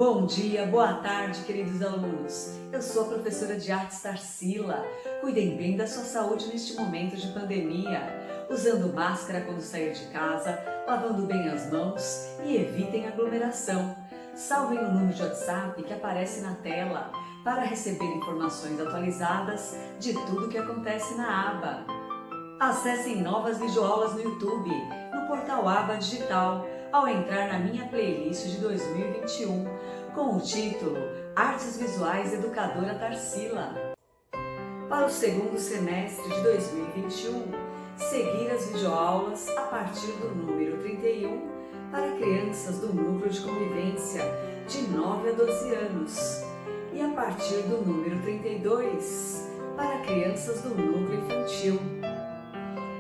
Bom dia, boa tarde, queridos alunos. Eu sou a professora de artes Tarsila. Cuidem bem da sua saúde neste momento de pandemia, usando máscara quando sair de casa, lavando bem as mãos e evitem aglomeração. Salvem o número de WhatsApp que aparece na tela para receber informações atualizadas de tudo que acontece na aba. Acessem novas videoaulas no YouTube, no portal Aba Digital, ao entrar na minha playlist de 2021, com o título Artes Visuais Educadora Tarsila. Para o segundo semestre de 2021, seguir as videoaulas a partir do número 31 para crianças do núcleo de convivência de 9 a 12 anos e a partir do número 32 para crianças do núcleo infantil.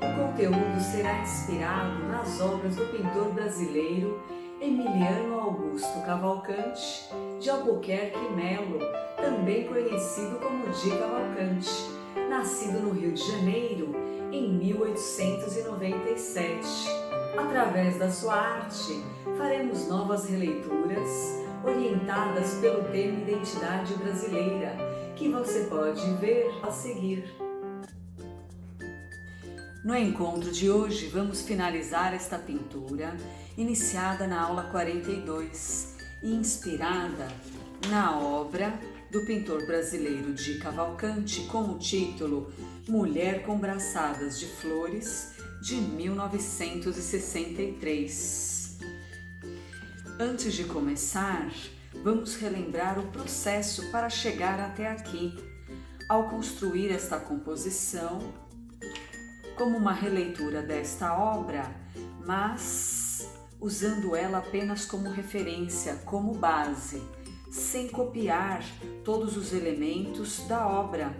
O conteúdo será inspirado nas obras do pintor brasileiro Emiliano Augusto Cavalcante de Albuquerque Melo, também conhecido como Di Cavalcante, nascido no Rio de Janeiro em 1897. Através da sua arte, faremos novas releituras orientadas pelo tema Identidade Brasileira, que você pode ver a seguir. No encontro de hoje, vamos finalizar esta pintura, iniciada na aula 42 e inspirada na obra do pintor brasileiro Di Cavalcante com o título Mulher com Braçadas de Flores, de 1963. Antes de começar, vamos relembrar o processo para chegar até aqui. Ao construir esta composição, como uma releitura desta obra, mas usando ela apenas como referência, como base, sem copiar todos os elementos da obra.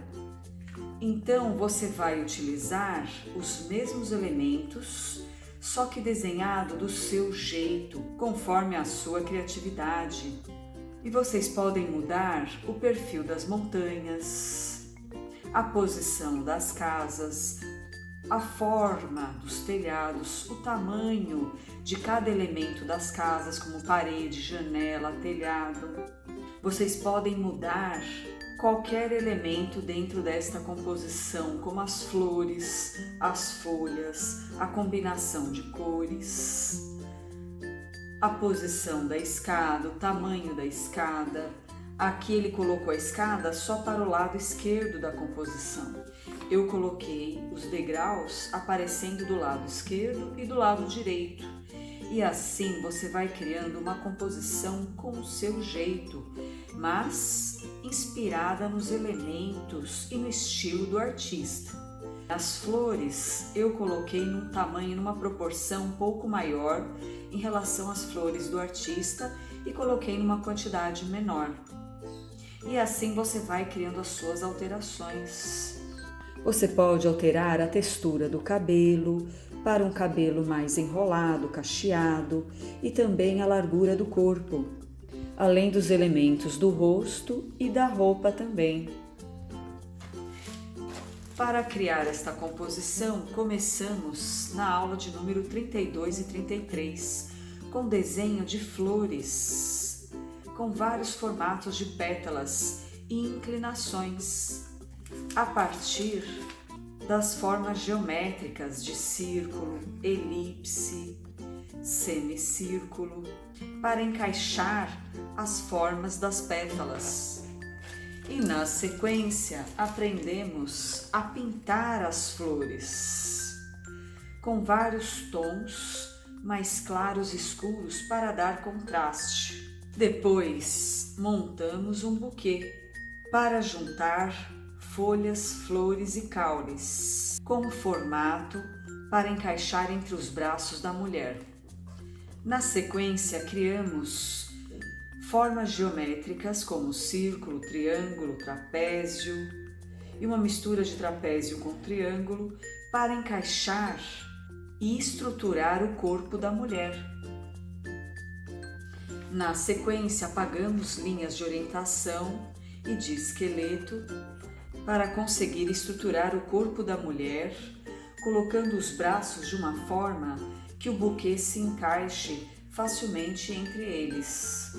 Então você vai utilizar os mesmos elementos, só que desenhado do seu jeito, conforme a sua criatividade. E vocês podem mudar o perfil das montanhas, a posição das casas, a forma dos telhados, o tamanho de cada elemento das casas, como parede, janela, telhado. Vocês podem mudar qualquer elemento dentro desta composição, como as flores, as folhas, a combinação de cores, a posição da escada, o tamanho da escada. Aqui ele colocou a escada só para o lado esquerdo da composição. Eu coloquei os degraus aparecendo do lado esquerdo e do lado direito. E assim você vai criando uma composição com o seu jeito, mas inspirada nos elementos e no estilo do artista. As flores eu coloquei num tamanho, numa proporção um pouco maior em relação às flores do artista e coloquei numa quantidade menor. E assim você vai criando as suas alterações. Você pode alterar a textura do cabelo para um cabelo mais enrolado, cacheado e também a largura do corpo, além dos elementos do rosto e da roupa também. Para criar esta composição, começamos na aula de número 32 e 33, com desenho de flores, com vários formatos de pétalas e inclinações, a partir das formas geométricas de círculo, elipse, semicírculo, para encaixar as formas das pétalas. E na sequência aprendemos a pintar as flores com vários tons mais claros e escuros para dar contraste. Depois montamos um buquê para juntar folhas, flores e caules, com o formato para encaixar entre os braços da mulher. Na sequência, criamos formas geométricas como círculo, triângulo, trapézio e uma mistura de trapézio com triângulo para encaixar e estruturar o corpo da mulher. Na sequência, apagamos linhas de orientação e de esqueleto para conseguir estruturar o corpo da mulher, colocando os braços de uma forma que o buquê se encaixe facilmente entre eles.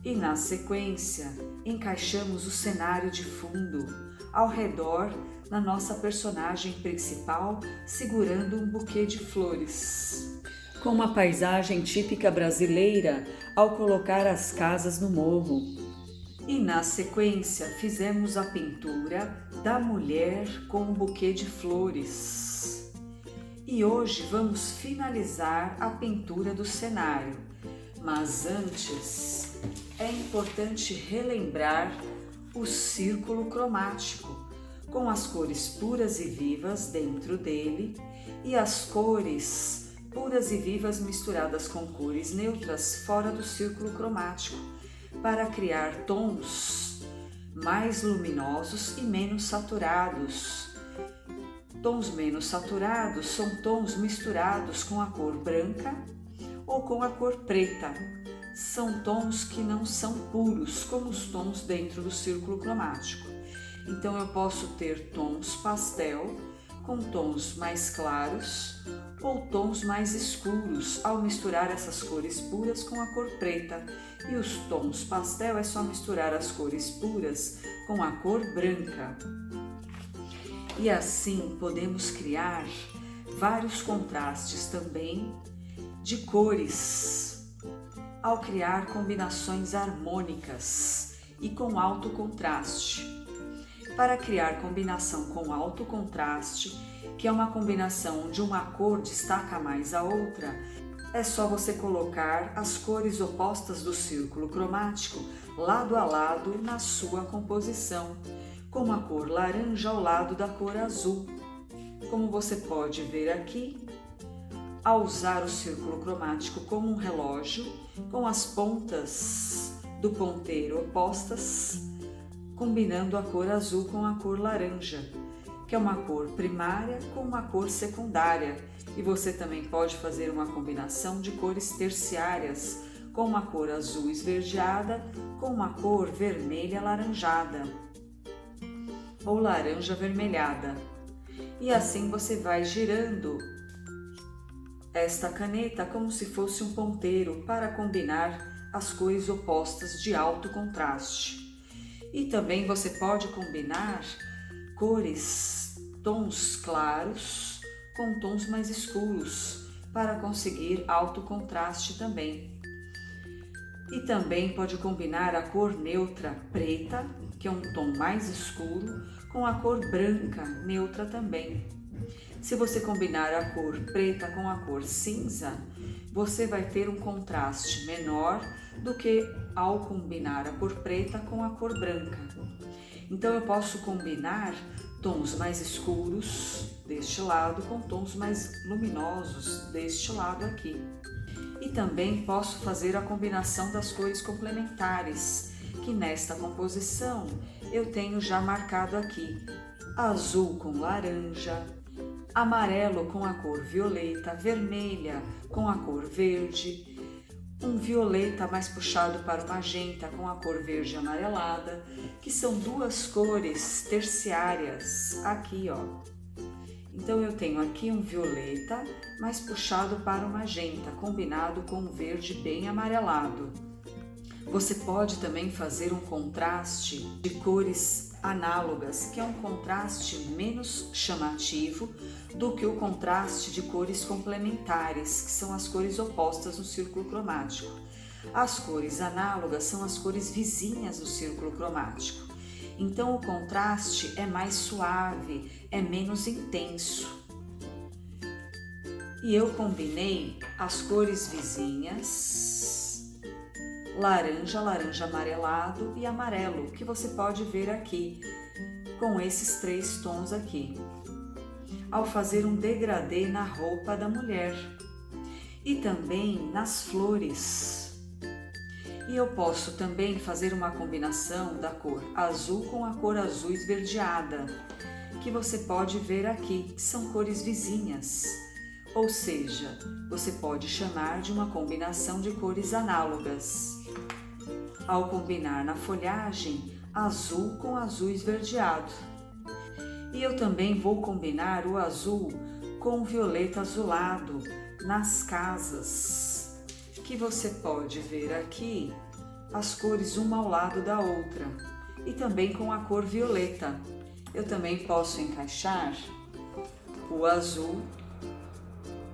E na sequência, encaixamos o cenário de fundo ao redor da nossa personagem principal segurando um buquê de flores. Com uma paisagem típica brasileira ao colocar as casas no morro. E na sequência, fizemos a pintura da mulher com um buquê de flores. E hoje vamos finalizar a pintura do cenário. Mas antes, é importante relembrar o círculo cromático, com as cores puras e vivas dentro dele e as cores puras e vivas misturadas com cores neutras fora do círculo cromático, para criar tons mais luminosos e menos saturados. Tons menos saturados são tons misturados com a cor branca ou com a cor preta. São tons que não são puros, como os tons dentro do círculo cromático. Então eu posso ter tons pastel com tons mais claros ou tons mais escuros ao misturar essas cores puras com a cor preta. E os tons pastel é só misturar as cores puras com a cor branca. E assim podemos criar vários contrastes também de cores, ao criar combinações harmônicas e com alto contraste. Para criar combinação com alto contraste, que é uma combinação onde uma cor destaca mais a outra, é só você colocar as cores opostas do círculo cromático lado a lado na sua composição, como a cor laranja ao lado da cor azul. Como você pode ver aqui, ao usar o círculo cromático como um relógio, com as pontas do ponteiro opostas, combinando a cor azul com a cor laranja, que é uma cor primária com uma cor secundária. E você também pode fazer uma combinação de cores terciárias, com uma cor azul esverdeada com uma cor vermelha alaranjada, ou laranja avermelhada. E assim você vai girando esta caneta como se fosse um ponteiro para combinar as cores opostas de alto contraste. E também você pode combinar cores, tons claros com tons mais escuros para conseguir alto contraste também. E também pode combinar a cor neutra preta, que é um tom mais escuro, com a cor branca neutra também. Se você combinar a cor preta com a cor cinza, você vai ter um contraste menor do que ao combinar a cor preta com a cor branca. Então eu posso combinar tons mais escuros deste lado com tons mais luminosos deste lado aqui. E também posso fazer a combinação das cores complementares, que nesta composição eu tenho já marcado aqui: azul com laranja, amarelo com a cor violeta, vermelha com a cor verde, um violeta mais puxado para o magenta com a cor verde amarelada, que são duas cores terciárias aqui, ó. Então eu tenho aqui um violeta mais puxado para o magenta, combinado com um verde bem amarelado. Você pode também fazer um contraste de cores análogas, que é um contraste menos chamativo do que o contraste de cores complementares, que são as cores opostas no círculo cromático. As cores análogas são as cores vizinhas do círculo cromático. Então o contraste é mais suave, é menos intenso. E eu combinei as cores vizinhas, laranja, laranja amarelado e amarelo, que você pode ver aqui, com esses três tons aqui, ao fazer um degradê na roupa da mulher e também nas flores. E eu posso também fazer uma combinação da cor azul com a cor azul esverdeada, que você pode ver aqui, que são cores vizinhas. Ou seja, você pode chamar de uma combinação de cores análogas. Ao combinar na folhagem azul com azul esverdeado. E eu também vou combinar o azul com o violeta azulado nas casas, que você pode ver aqui as cores uma ao lado da outra e também com a cor violeta. Eu também posso encaixar o azul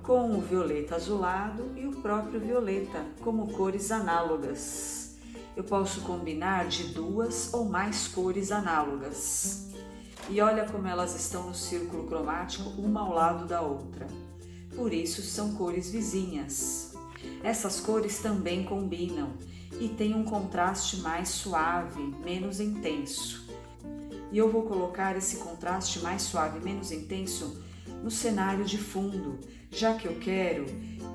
com o violeta azulado e o próprio violeta como cores análogas. Eu posso combinar de 2 ou mais cores análogas. E olha como elas estão no círculo cromático uma ao lado da outra. Por isso são cores vizinhas. Essas cores também combinam e têm um contraste mais suave, menos intenso. E eu vou colocar esse contraste mais suave, menos intenso no cenário de fundo, já que eu quero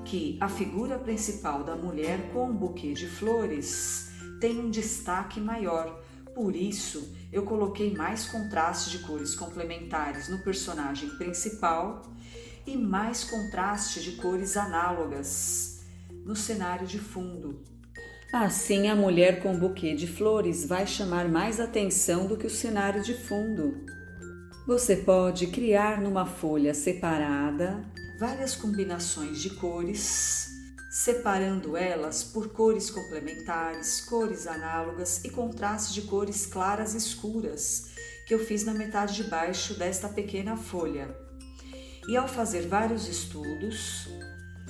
que a figura principal da mulher com um buquê de flores tenha um destaque maior. Por isso, eu coloquei mais contraste de cores complementares no personagem principal e mais contraste de cores análogas no cenário de fundo. Assim, a mulher com buquê de flores vai chamar mais atenção do que o cenário de fundo. Você pode criar numa folha separada várias combinações de cores, separando elas por cores complementares, cores análogas e contrastes de cores claras e escuras, que eu fiz na metade de baixo desta pequena folha. E ao fazer vários estudos,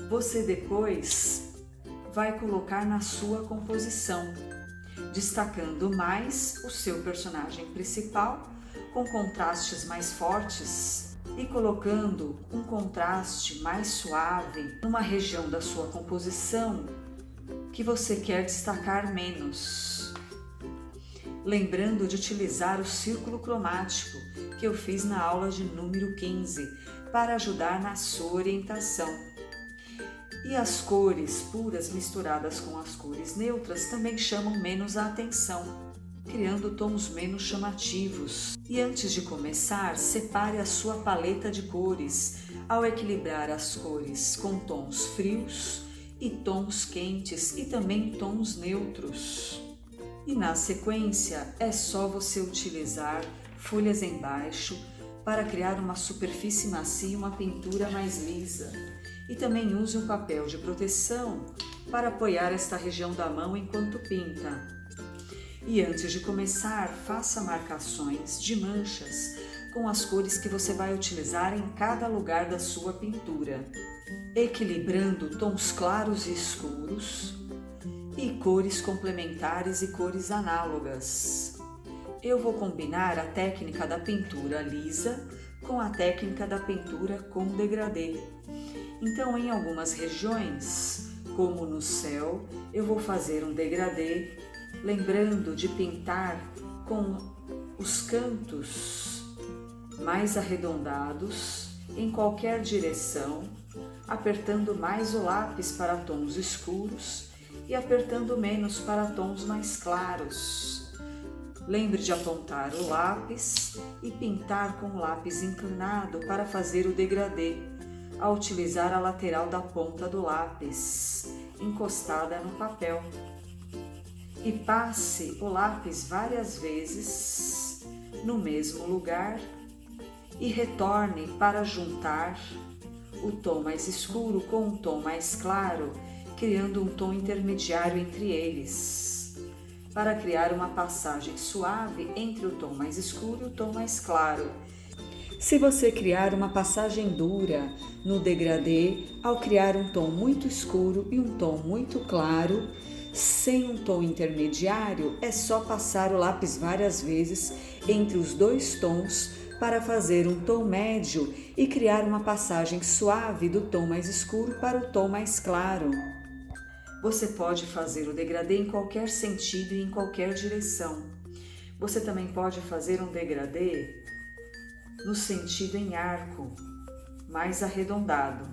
você depois vai colocar na sua composição, destacando mais o seu personagem principal com contrastes mais fortes e colocando um contraste mais suave numa região da sua composição que você quer destacar menos. Lembrando de utilizar o círculo cromático que eu fiz na aula de número 15 para ajudar na sua orientação. E as cores puras misturadas com as cores neutras também chamam menos a atenção, criando tons menos chamativos. E antes de começar, separe a sua paleta de cores ao equilibrar as cores com tons frios e tons quentes e também tons neutros. E na sequência é só você utilizar folhas embaixo para criar uma superfície macia e uma pintura mais lisa. E também use um papel de proteção para apoiar esta região da mão enquanto pinta. E antes de começar, faça marcações de manchas com as cores que você vai utilizar em cada lugar da sua pintura, equilibrando tons claros e escuros e cores complementares e cores análogas. Eu vou combinar a técnica da pintura lisa com a técnica da pintura com degradê. Então, em algumas regiões, como no céu, eu vou fazer um degradê, lembrando de pintar com os cantos mais arredondados em qualquer direção, apertando mais o lápis para tons escuros e apertando menos para tons mais claros. Lembre de apontar o lápis e pintar com o lápis inclinado para fazer o degradê, ao utilizar a lateral da ponta do lápis, encostada no papel. E passe o lápis várias vezes no mesmo lugar e retorne para juntar o tom mais escuro com o tom mais claro, criando um tom intermediário entre eles, para criar uma passagem suave entre o tom mais escuro e o tom mais claro. Se você criar uma passagem dura no degradê, ao criar um tom muito escuro e um tom muito claro, sem um tom intermediário, é só passar o lápis várias vezes entre os dois tons para fazer um tom médio e criar uma passagem suave do tom mais escuro para o tom mais claro. Você pode fazer o degradê em qualquer sentido e em qualquer direção. Você também pode fazer um degradê no sentido em arco, mais arredondado,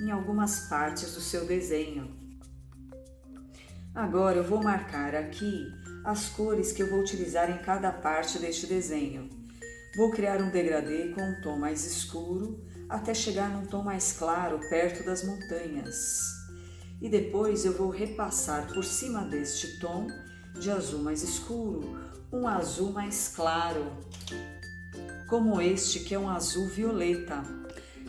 em algumas partes do seu desenho. Agora eu vou marcar aqui as cores que eu vou utilizar em cada parte deste desenho. Vou criar um degradê com um tom mais escuro até chegar num tom mais claro perto das montanhas. E depois eu vou repassar por cima deste tom de azul mais escuro um azul mais claro, como este que é um azul violeta.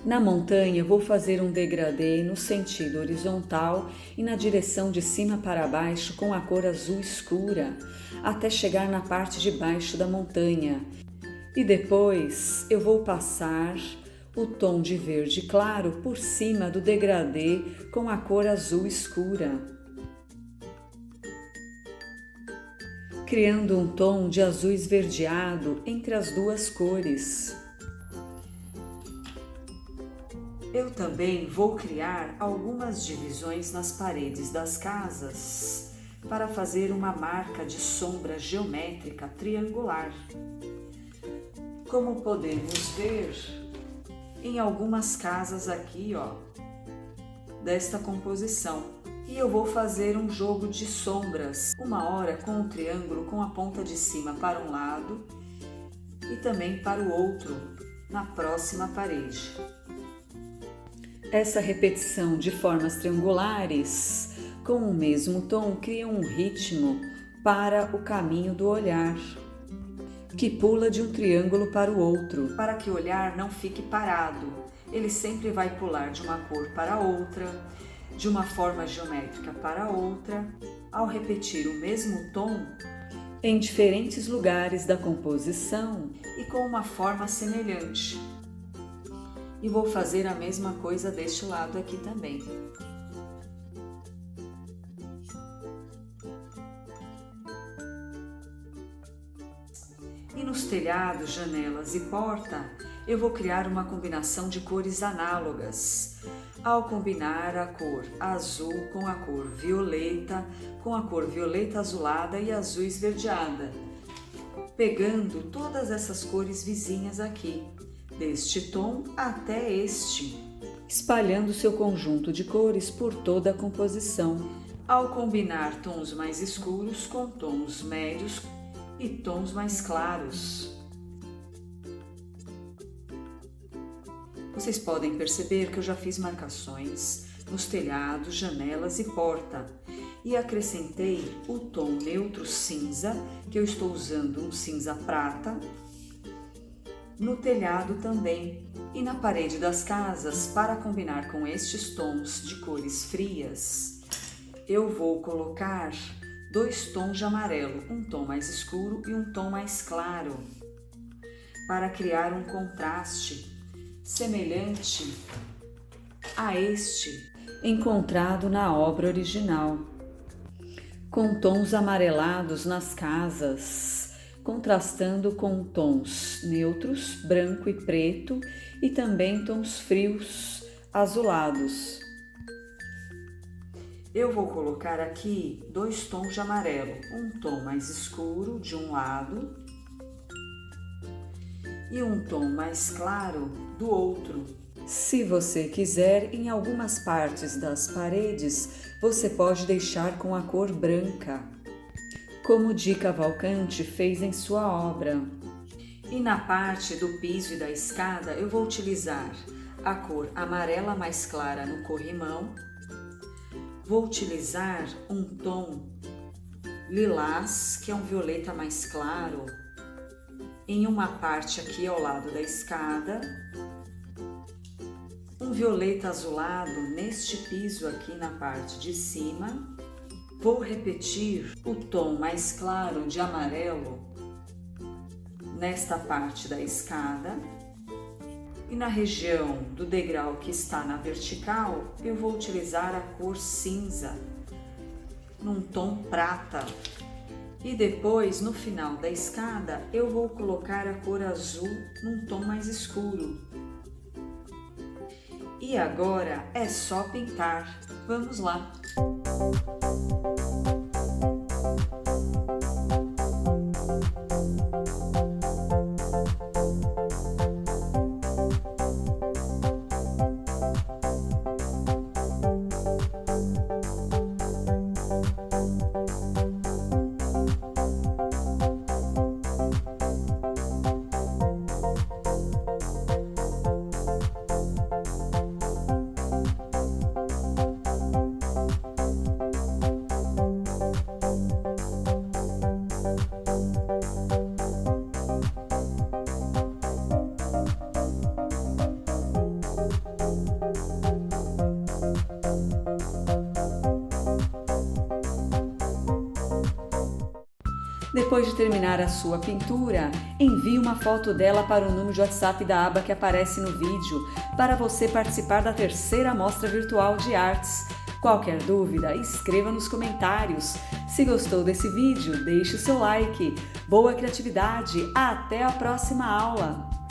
Na montanha, vou fazer um degradê no sentido horizontal e na direção de cima para baixo com a cor azul escura, até chegar na parte de baixo da montanha. E depois eu vou passar o tom de verde claro por cima do degradê com a cor azul escura, criando um tom de azul esverdeado entre as duas cores. Eu também vou criar algumas divisões nas paredes das casas para fazer uma marca de sombra geométrica triangular. Como podemos ver em algumas casas aqui, desta composição. E eu vou fazer um jogo de sombras, uma hora com o triângulo com a ponta de cima para um lado e também para o outro, na próxima parede. Essa repetição de formas triangulares com o mesmo tom cria um ritmo para o caminho do olhar, que pula de um triângulo para o outro, para que o olhar não fique parado. Ele sempre vai pular de uma cor para outra, de uma forma geométrica para outra, ao repetir o mesmo tom em diferentes lugares da composição e com uma forma semelhante. E vou fazer a mesma coisa deste lado aqui também. E nos telhados, janelas e porta, eu vou criar uma combinação de cores análogas. Ao combinar a cor azul com a cor violeta azulada e azul esverdeada, pegando todas essas cores vizinhas aqui, deste tom até este, espalhando seu conjunto de cores por toda a composição. Ao combinar tons mais escuros com tons médios e tons mais claros. Vocês podem perceber que eu já fiz marcações nos telhados, janelas e porta e acrescentei o tom neutro cinza, que eu estou usando um cinza prata, no telhado também e na parede das casas. Para combinar com estes tons de cores frias, eu vou colocar 2 tons de amarelo, um tom mais escuro e um tom mais claro, para criar um contraste semelhante a este encontrado na obra original, com tons amarelados nas casas, contrastando com tons neutros, branco e preto, e também tons frios, azulados. Eu vou colocar aqui 2 tons de amarelo, um tom mais escuro de um lado e um tom mais claro do outro. Se você quiser, em algumas partes das paredes, você pode deixar com a cor branca, como Di Cavalcanti fez em sua obra. E na parte do piso e da escada, eu vou utilizar a cor amarela mais clara no corrimão. Vou utilizar um tom lilás, que é um violeta mais claro, em uma parte aqui ao lado da escada, um violeta azulado neste piso aqui na parte de cima. Vou repetir o tom mais claro de amarelo nesta parte da escada. E na região do degrau que está na vertical, eu vou utilizar a cor cinza, num tom prata. E depois, no final da escada, eu vou colocar a cor azul num tom mais escuro. E agora é só pintar. Vamos lá! Depois de terminar a sua pintura, envie uma foto dela para o número de WhatsApp da aba que aparece no vídeo para você participar da terceira mostra virtual de artes. Qualquer dúvida, escreva nos comentários. Se gostou desse vídeo, deixe o seu like. Boa criatividade! Até a próxima aula!